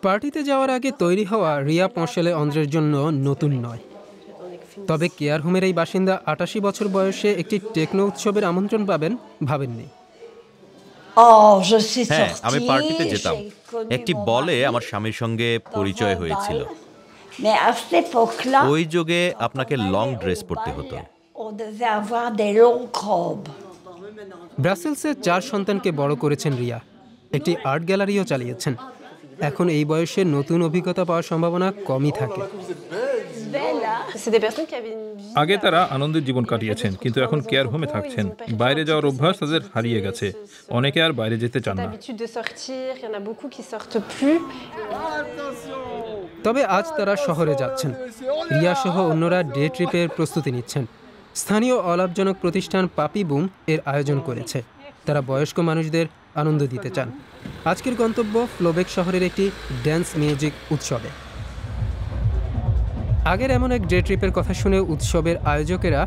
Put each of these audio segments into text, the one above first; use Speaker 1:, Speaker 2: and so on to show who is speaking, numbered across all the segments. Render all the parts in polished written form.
Speaker 1: পার্টিতে যাওয়ার আগে তৈরি হওয়া রিয়া পঁশালে অন্দ্রের জন্য নতুন নয়। তবে কেয়ার হোমের এই বাসিন্দা ৮৮ বছর বয়সে একটি টেকনো উৎসবের আমন্ত্রণ পাবেন ভাবেননি।
Speaker 2: হ্যাঁ, আমি পার্টিতে যেতাম। একটি বলে আমার স্বামীর সঙ্গে পরিচয় হয়েছিল। ওই যুগে আপনাকে লং ড্রেস পরতে হতো।
Speaker 1: ব্রাসেলসে ৪ সন্তানকে বড় করেছেন রিয়া, একটি আর্ট গ্যালারিও চালিয়েছেন। এখন এই বয়সে নতুন অভিজ্ঞতা পাওয়ার সম্ভাবনা কমই থাকে।
Speaker 3: আগে তারা আনন্দের জীবন কাটিয়েছেন, কিন্তু এখন কেয়ার হোমে থাকছেন। বাইরে যাওয়ার অভ্যাস তাদের হারিয়ে গেছে। অনেকে আর বাইরে যেতে চান না।
Speaker 1: তবে আজ তারা শহরে যাচ্ছেন। রিয়া সহ অন্যরা ডে ট্রিপের প্রস্তুতি নিচ্ছেন। স্থানীয় অলাভজনক প্রতিষ্ঠান পাপি বুম এর আয়োজন করেছে। তারা বয়স্ক মানুষদের আনন্দ দিতে চান। আজকের গন্তব্য ফ্লোবেক শহরের একটি ড্যান্স মিউজিক উৎসবে। আগের এমন এক ডে ট্রিপের কথা শুনে উৎসবের আয়োজকেরা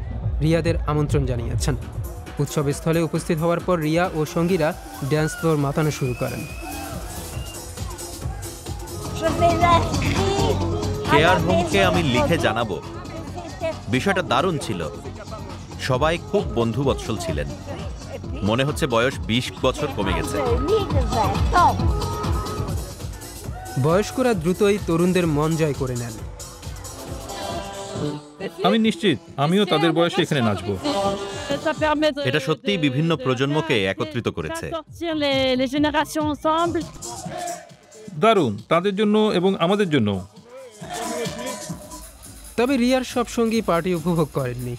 Speaker 1: রিয়াদের আমন্ত্রণ জানিয়েছেন। উৎসবের স্থলে উপস্থিত হওয়ার পর রিয়া ও সঙ্গীরা ড্যান্স ফ্লোর মাতানো শুরু করেন।
Speaker 2: কেয়ার হোমকে আমি লিখে জানাবো। বিষয়টা দারুণ ছিল। সবাই খুব বন্ধুবৎসল ছিলেন। মনে হচ্ছে বয়স ২০ বছর কমে গেছে।
Speaker 1: বয়স্করা দ্রুতই তরুণদের মন জয় করে নেন।
Speaker 3: আমি নিশ্চিত আমিও তাদের বয়সে এখানে নাচবো।
Speaker 2: এটা সত্যিই বিভিন্ন প্রজন্মকে একত্রিত করেছে।
Speaker 3: দারুণ, তাদের জন্য এবং আমাদের জন্য।
Speaker 1: তবে রিয়ার সব সঙ্গী পার্টি উপভোগ করেননি।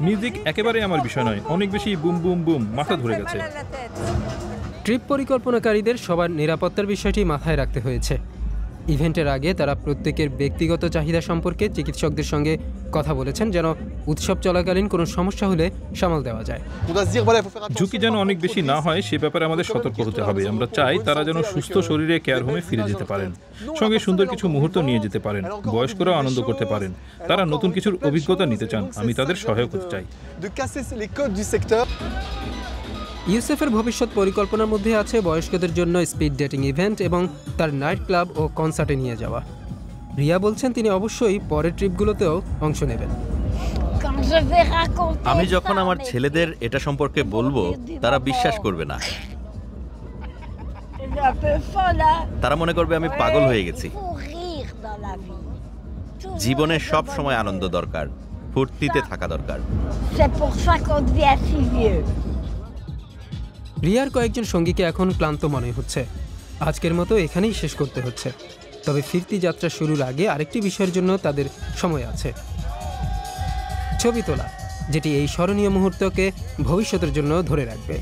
Speaker 3: মিউজিক একেবারে আমার বিষয় নয়। অনেক বেশি বুম বুম বুম, মাথা ধরে গেছে।
Speaker 1: ট্রিপ পরিকল্পনাকারীদের সবার নিরাপত্তার বিষয়টি মাথায় রাখতে হয়েছে। ইভেন্টের আগে তারা প্রত্যেকের ব্যক্তিগত চাহিদা সম্পর্কে চিকিৎসকদের সঙ্গে কথা বলেছেন, যেন উৎসব চলাকালীন কোনো সমস্যা হলে সামাল দেওয়া যায়।
Speaker 3: ঝুঁকি যেন অনেক বেশি না হয় সে ব্যাপারে আমাদের সতর্ক হতে হবে। আমরা চাই তারা যেন সুস্থ শরীরে কেয়ার হোমে ফিরে যেতে পারেন, সঙ্গে সুন্দর কিছু মুহূর্ত নিয়ে যেতে পারেন, বয়স্করাও আনন্দ করতে পারেন। তারা নতুন কিছুর অভিজ্ঞতা নিতে চান, আমি তাদের সহায়ক হতে চাই।
Speaker 1: ইউসেফের ভবিষ্যৎ পরিকল্পনার মধ্যে আছে বয়স্কদের জন্য স্পিড ডেটিং ইভেন্ট এবং তার নাইট ক্লাব ও কনসার্টে নিয়ে যাওয়া। রিয়া বলছেন তিনি অবশ্যই পরের ট্রিপগুলোতেও অংশ নেবেন।
Speaker 2: আমি যখন আমার ছেলেদের এটা সম্পর্কে বলবো, তারা বিশ্বাস করবে না। তারা মনে করবে আমি পাগল হয়ে গেছি। জীবনে সব সময় আনন্দ দরকার, ফুর্তিতে থাকা দরকার।
Speaker 1: রিয়ার কয়েকজন সঙ্গীকে এখন ক্লান্ত মনে হচ্ছে। আজকের মতো এখানেই শেষ করতে হচ্ছে। তবে ফিরতি যাত্রা শুরুর আগে আরেকটি বিষয়ের জন্য তাদের সময় আছে, ছবি তোলা, যেটি এই স্মরণীয় মুহূর্তকে ভবিষ্যতের জন্য ধরে রাখবে।